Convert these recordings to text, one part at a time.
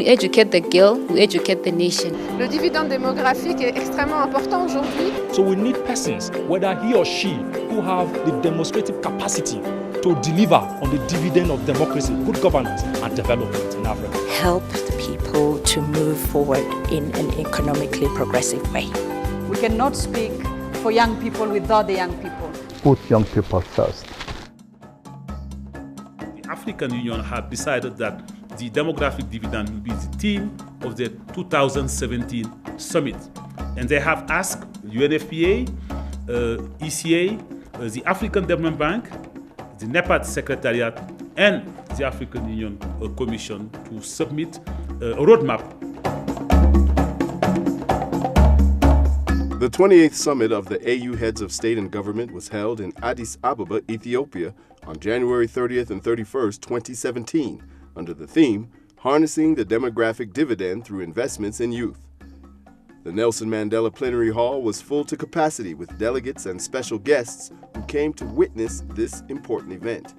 educate the girl, we educate the nation. Le dividende démographique est extrêmement important aujourd'hui. So we need persons, whether he or she, who have the demonstrative capacity to deliver on the dividend of democracy, good governance and development in Africa. Help the people to move forward in an economically progressive way. We cannot speak for young people without the young people. Put young people first. The African Union had decided that the demographic dividend will be the theme of the 2017 summit. And they have asked UNFPA, ECA, the African Development Bank, the NEPAD Secretariat, and the African Union Commission to submit a roadmap. The 28th summit of the AU Heads of State and Government was held in Addis Ababa, Ethiopia, on January 30th and 31st, 2017, under the theme, Harnessing the Demographic Dividend Through Investments in Youth. The Nelson Mandela Plenary Hall was full to capacity with delegates and special guests who came to witness this important event.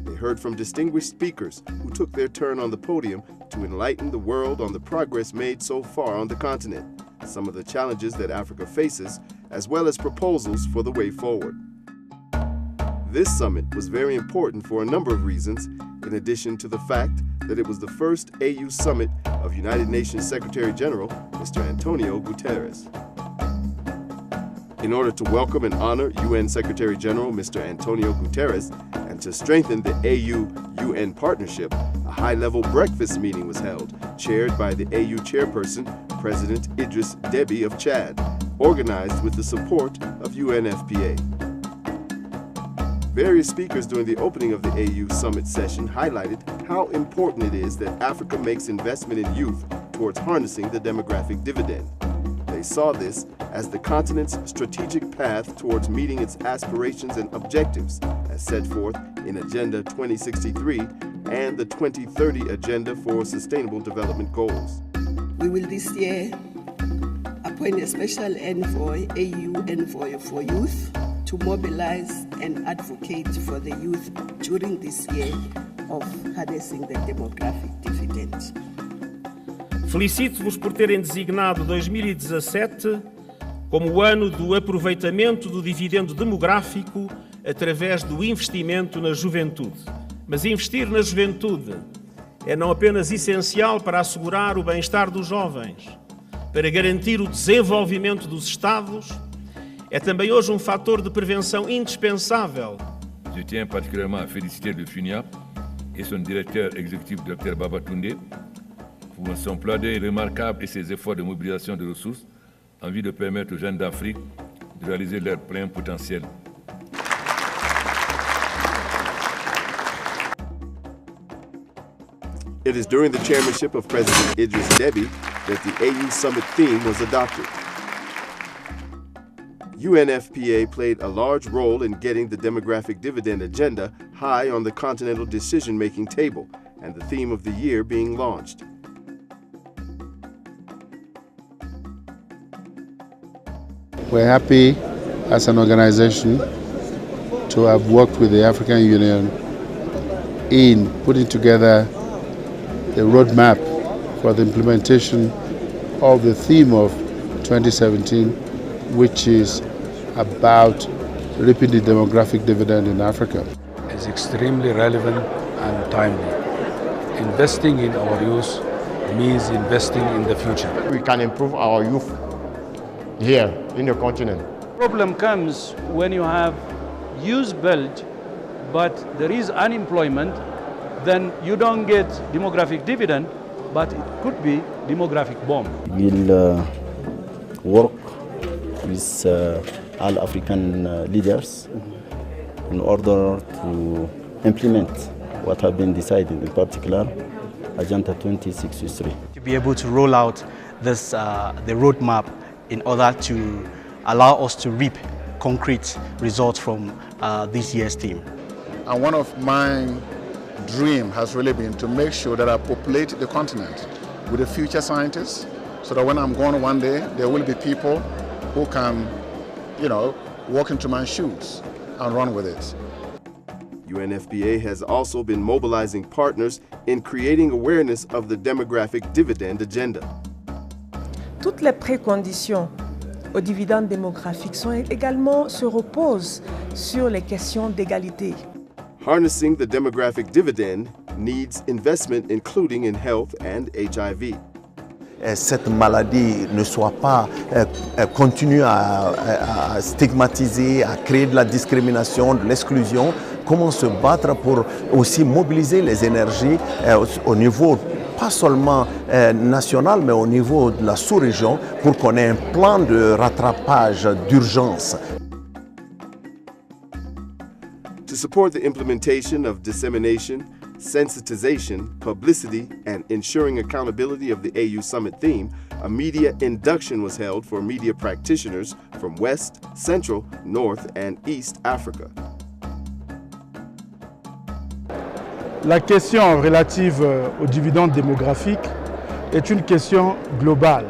They heard from distinguished speakers who took their turn on the podium to enlighten the world on the progress made so far on the continent, some of the challenges that Africa faces, as well as proposals for the way forward. This summit was very important for a number of reasons, in addition to the fact that it was the first AU summit of United Nations Secretary General, Mr. Antonio Guterres. In order to welcome and honor UN Secretary General Mr. Antonio Guterres and to strengthen the AU-UN partnership, a high-level breakfast meeting was held, chaired by the AU chairperson, President Idriss Déby of Chad, organized with the support of UNFPA. Various speakers during the opening of the AU Summit session highlighted how important it is that Africa makes investment in youth towards harnessing the demographic dividend. They saw this as the continent's strategic path towards meeting its aspirations and objectives, as set forth in Agenda 2063 and the 2030 Agenda for Sustainable Development Goals. We will this year appoint a special envoy, AU envoy for youth, to mobilize and advocate for the youth during this year of Harnessing the Demographic Dividend. Felicito-vos por terem designado 2017 como o ano do aproveitamento do dividendo demográfico através do investimento na juventude. Mas investir na juventude é não apenas essencial para assegurar o bem-estar dos jovens, para garantir o desenvolvimento dos Estados, é também hoje um fator de prevenção indispensável. Je tiens particulièrement à féliciter le FUNIAP et son directeur exécutif, Dr Babatunde, pour son plaidoyer remarquable et ses efforts de mobilisation de ressources en vue de permettre aux jeunes d'Afrique de réaliser leur plein potentiel. It is during the chairmanship of President Idriss Déby that the AU Summit theme was adopted. UNFPA played a large role in getting the demographic dividend agenda high on the continental decision-making table and the theme of the year being launched. We're happy as an organization to have worked with the African Union in putting together a roadmap for the implementation of the theme of 2017, which is about reaping the demographic dividend in Africa. It's extremely relevant and timely. Investing in our youth means investing in the future. We can improve our youth here in the continent. The problem comes when you have youth build, but there is unemployment, then you don't get demographic dividend, but it could be demographic bomb. We'll work with all African leaders in order to implement what have been decided, in particular Agenda 2063. To be able to roll out this, the roadmap in order to allow us to reap concrete results from this year's theme. And one of my dreams has really been to make sure that I populate the continent with the future scientists, so that when I'm gone one day, there will be people who can, walk into my shoes and run with it. UNFPA has also been mobilizing partners in creating awareness of the demographic dividend agenda. Toutes les préconditions au dividende démographique se reposent sur les questions d'égalité. Harnessing the demographic dividend needs investment including in health and HIV. Cette maladie ne soit pas continue à stigmatiser, à créer de la discrimination, de l'exclusion. Comment se battre pour aussi mobiliser les énergies au niveau pas seulement national, mais au niveau de la sous-région pour qu'on ait un plan de rattrapage d'urgence. To support the implementation of dissemination, sensitization, publicity, and ensuring accountability of the AU Summit theme, a media induction was held for media practitioners from West, Central, North, and East Africa. La question relative au dividende démographique est une question globale.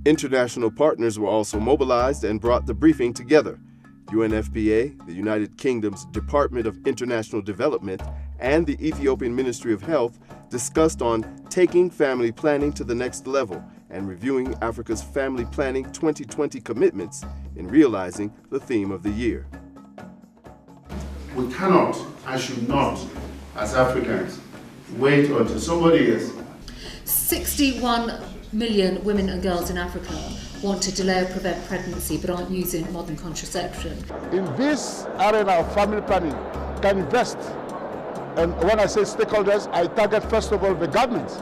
International partners were also mobilized and brought the briefing together. UNFPA, the United Kingdom's Department of International Development, and the Ethiopian Ministry of Health discussed on taking family planning to the next level and reviewing Africa's Family Planning 2020 commitments in realizing the theme of the year. We cannot and should not, as Africans, wait until somebody else. 61 million women and girls in Africa want to delay or prevent pregnancy but aren't using modern contraception. In this arena of family planning, can invest. And when I say stakeholders, I target first of all the governments.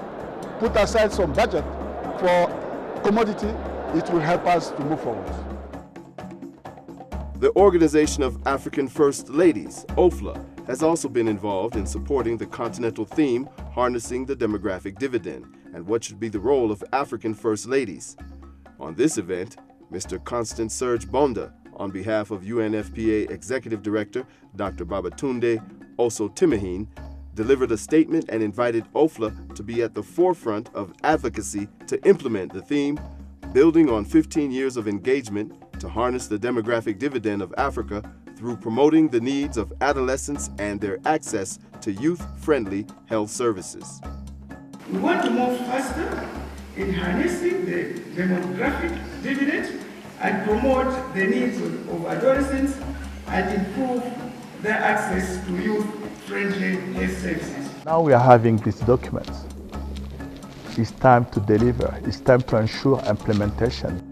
Put aside some budget for commodity, it will help us to move forward. The Organization of African First Ladies, OFLA, has also been involved in supporting the continental theme, Harnessing the Demographic Dividend, and what should be the role of African First Ladies. On this event, Mr. Constant Serge Bonda, on behalf of UNFPA Executive Director Dr. Babatunde Oso Timahine, delivered a statement and invited OFLA to be at the forefront of advocacy to implement the theme, building on 15 years of engagement to harness the demographic dividend of Africa through promoting the needs of adolescents and their access to youth-friendly health services. We want to move faster in harnessing the demographic dividend and promote the needs of adolescents and improve their access to youth-friendly health services. Now we are having this document. It's time to deliver. It's time to ensure implementation.